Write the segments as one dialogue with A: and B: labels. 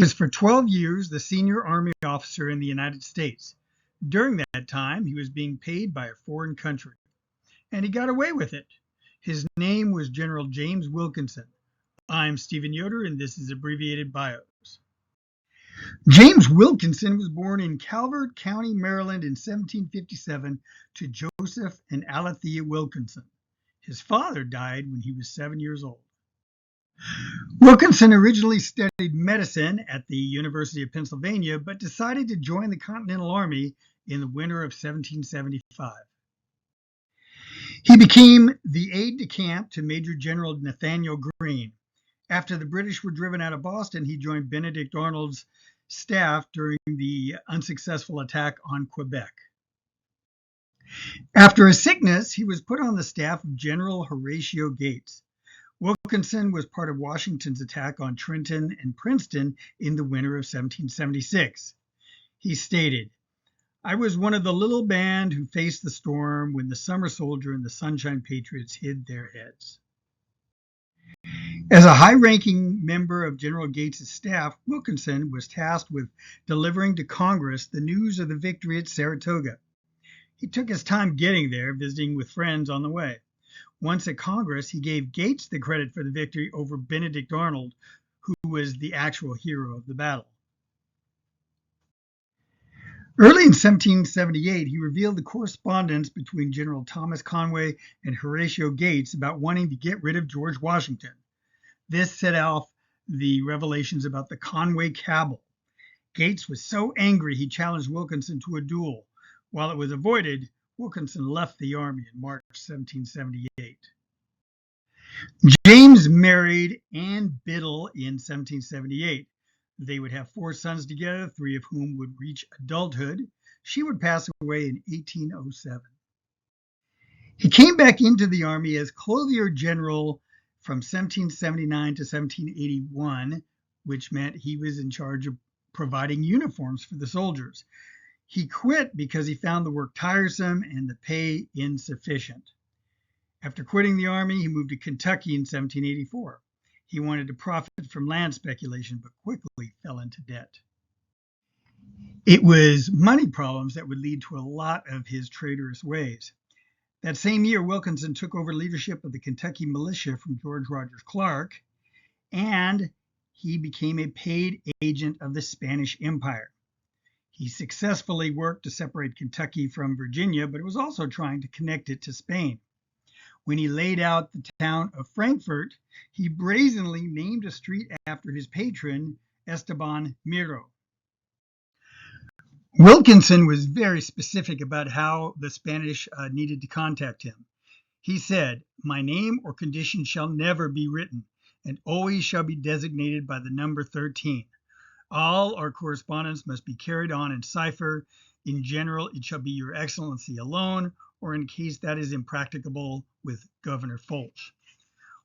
A: was for 12 years the senior Army officer in the United States. During that time, he was being paid by a foreign country, and he got away with it. His name was General James Wilkinson. I'm Stephen Yoder, and this is Abbreviated Bios. James Wilkinson was born in Calvert County, Maryland in 1757 to Joseph and Alethea Wilkinson. His father died when he was 7 years old. Wilkinson originally studied medicine at the University of Pennsylvania, but decided to join the Continental Army in the winter of 1775. He became the aide-de-camp to Major General Nathaniel Greene. After the British were driven out of Boston, he joined Benedict Arnold's staff during the unsuccessful attack on Quebec. After a sickness, he was put on the staff of General Horatio Gates. Wilkinson was part of Washington's attack on Trenton and Princeton in the winter of 1776. He stated, "I was one of the little band who faced the storm when the summer soldier and the sunshine patriots hid their heads." As a high-ranking member of General Gates's staff, Wilkinson was tasked with delivering to Congress the news of the victory at Saratoga. He took his time getting there, visiting with friends on the way. Once at Congress, he gave Gates the credit for the victory over Benedict Arnold, who was the actual hero of the battle. Early in 1778, he revealed the correspondence between General Thomas Conway and Horatio Gates about wanting to get rid of George Washington. This set off the revelations about the Conway cabal. Gates was so angry he challenged Wilkinson to a duel. While it was avoided, Wilkinson left the Army in March 1778. James married Anne Biddle in 1778. They would have 4 sons together, 3 of whom would reach adulthood. She would pass away in 1807. He came back into the Army as Clothier General from 1779 to 1781, which meant he was in charge of providing uniforms for the soldiers. He quit because he found the work tiresome and the pay insufficient. After quitting the Army, he moved to Kentucky in 1784. He wanted to profit from land speculation, but quickly fell into debt. It was money problems that would lead to a lot of his traitorous ways. That same year, Wilkinson took over leadership of the Kentucky militia from George Rogers Clark, and he became a paid agent of the Spanish Empire. He successfully worked to separate Kentucky from Virginia, but was also trying to connect it to Spain. When he laid out the town of Frankfort, he brazenly named a street after his patron, Esteban Miro. Wilkinson was very specific about how the Spanish needed to contact him. He said, "My name or condition shall never be written, and always shall be designated by the number 13. All our correspondence must be carried on in cipher. In general, it shall be Your Excellency alone, or in case that is impracticable, with Governor Foch."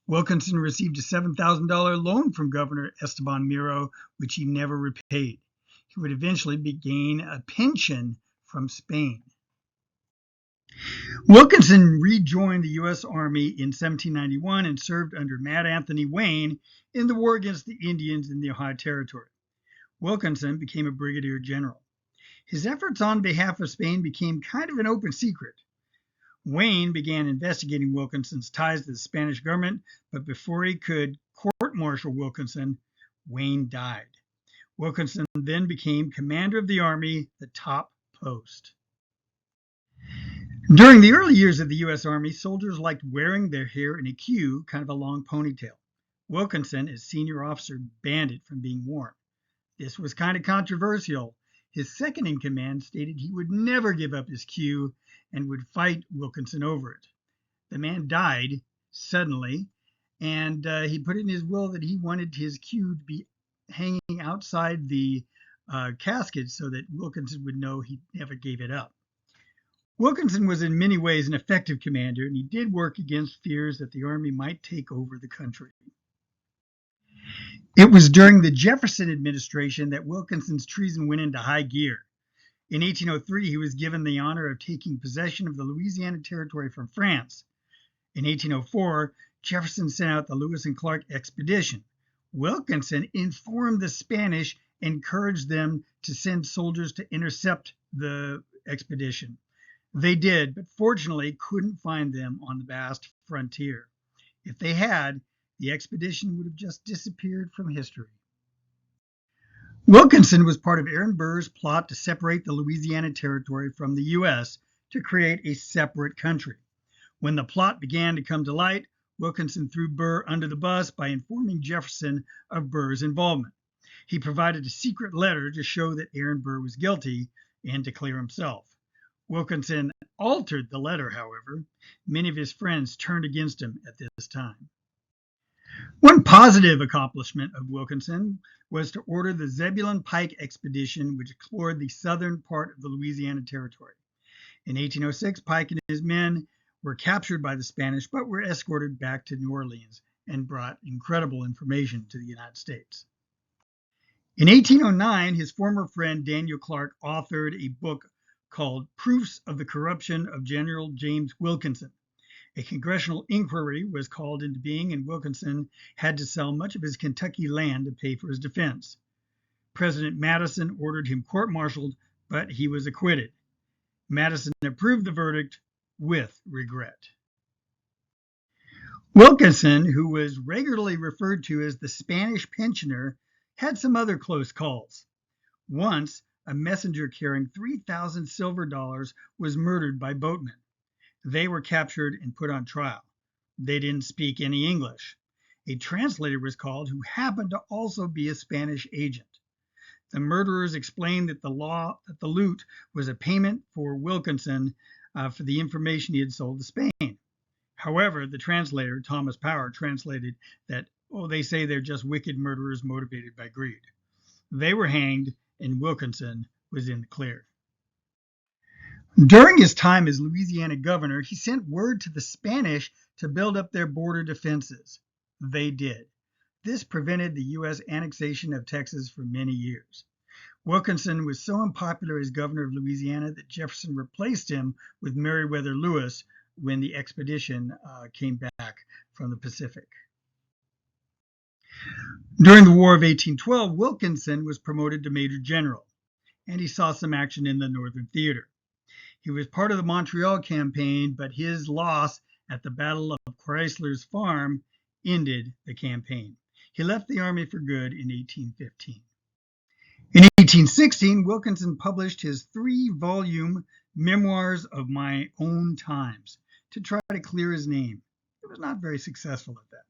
A: Wilkinson received a $7,000 loan from Governor Esteban Miro, which he never repaid. He would eventually gain a pension from Spain. Wilkinson rejoined the U.S. Army in 1791 and served under Mad Anthony Wayne in the war against the Indians in the Ohio Territory. Wilkinson became a brigadier general. His efforts on behalf of Spain became kind of an open secret. Wayne began investigating Wilkinson's ties to the Spanish government, but before he could court-martial Wilkinson, Wayne died. Wilkinson then became commander of the Army, the top post. During the early years of the U.S. Army, soldiers liked wearing their hair in a queue, kind of a long ponytail. Wilkinson, as senior officer, banned it from being worn. This was kind of controversial. His second in command stated he would never give up his queue and would fight Wilkinson over it. The man died suddenly, and he put in his will that he wanted his queue to be hanging outside the casket so that Wilkinson would know he never gave it up. Wilkinson was in many ways an effective commander, and he did work against fears that the Army might take over the country. It was during the Jefferson administration that Wilkinson's treason went into high gear. In 1803, he was given the honor of taking possession of the Louisiana Territory from France. In 1804, Jefferson sent out the Lewis and Clark expedition. Wilkinson informed the Spanish encouraged them to send soldiers to intercept the expedition. They did, but fortunately couldn't find them on the vast frontier. If they had, the expedition would have just disappeared from history. Wilkinson was part of Aaron Burr's plot to separate the Louisiana Territory from the U.S. to create a separate country. When the plot began to come to light, Wilkinson threw Burr under the bus by informing Jefferson of Burr's involvement. He provided a secret letter to show that Aaron Burr was guilty and to clear himself. Wilkinson altered the letter, however. Many of his friends turned against him at this time. One positive accomplishment of Wilkinson was to order the Zebulon Pike expedition, which explored the southern part of the Louisiana Territory. In 1806, Pike and his men were captured by the Spanish, but were escorted back to New Orleans and brought incredible information to the United States. In 1809, his former friend Daniel Clark authored a book called Proofs of the Corruption of General James Wilkinson. A congressional inquiry was called into being, and Wilkinson had to sell much of his Kentucky land to pay for his defense. President Madison ordered him court-martialed, but he was acquitted. Madison approved the verdict with regret. Wilkinson, who was regularly referred to as the Spanish pensioner, had some other close calls. Once, a messenger carrying 3,000 silver dollars was murdered by boatmen. They were captured and put on trial. They didn't speak any English. A translator was called who happened to also be a Spanish agent. The murderers explained that the loot was a payment for Wilkinson for the information he had sold to Spain. However, the translator, Thomas Power, translated that, they say they're just wicked murderers motivated by greed. They were hanged, and Wilkinson was in the clear. During his time as Louisiana governor, he sent word to the Spanish to build up their border defenses. They did. This prevented the U.S. annexation of Texas for many years. Wilkinson was so unpopular as governor of Louisiana that Jefferson replaced him with Meriwether Lewis when the expedition came back from the Pacific. During the War of 1812, Wilkinson was promoted to Major General, and he saw some action in the Northern Theater. He was part of the Montreal campaign, but his loss at the Battle of Chrysler's Farm ended the campaign. He left the Army for good in 1815. In 1816, Wilkinson published his 3-volume Memoirs of My Own Times to try to clear his name. It was not very successful at that.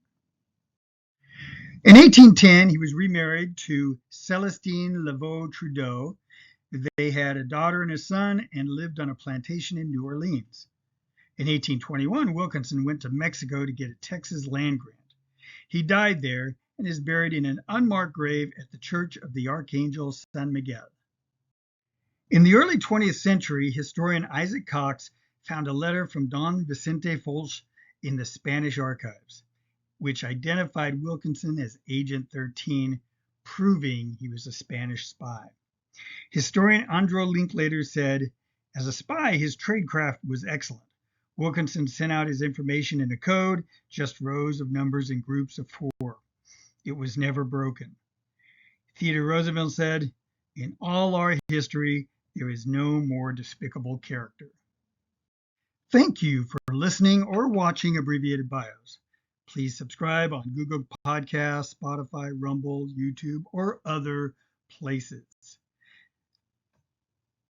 A: In 1810, he was remarried to Celestine Laveau Trudeau. They had a daughter and a son and lived on a plantation in New Orleans. In 1821, Wilkinson went to Mexico to get a Texas land grant. He died there and is buried in an unmarked grave at the Church of the Archangel San Miguel. In the early 20th century, historian Isaac Cox found a letter from Don Vicente Foch in the Spanish archives, which identified Wilkinson as Agent 13, proving he was a Spanish spy. Historian Andrew Linklater said, as a spy, his tradecraft was excellent. Wilkinson sent out his information in a code, just rows of numbers in groups of 4. It was never broken. Theodore Roosevelt said, in all our history, there is no more despicable character. Thank you for listening or watching Abbreviated Bios. Please subscribe on Google Podcasts, Spotify, Rumble, YouTube, or other places.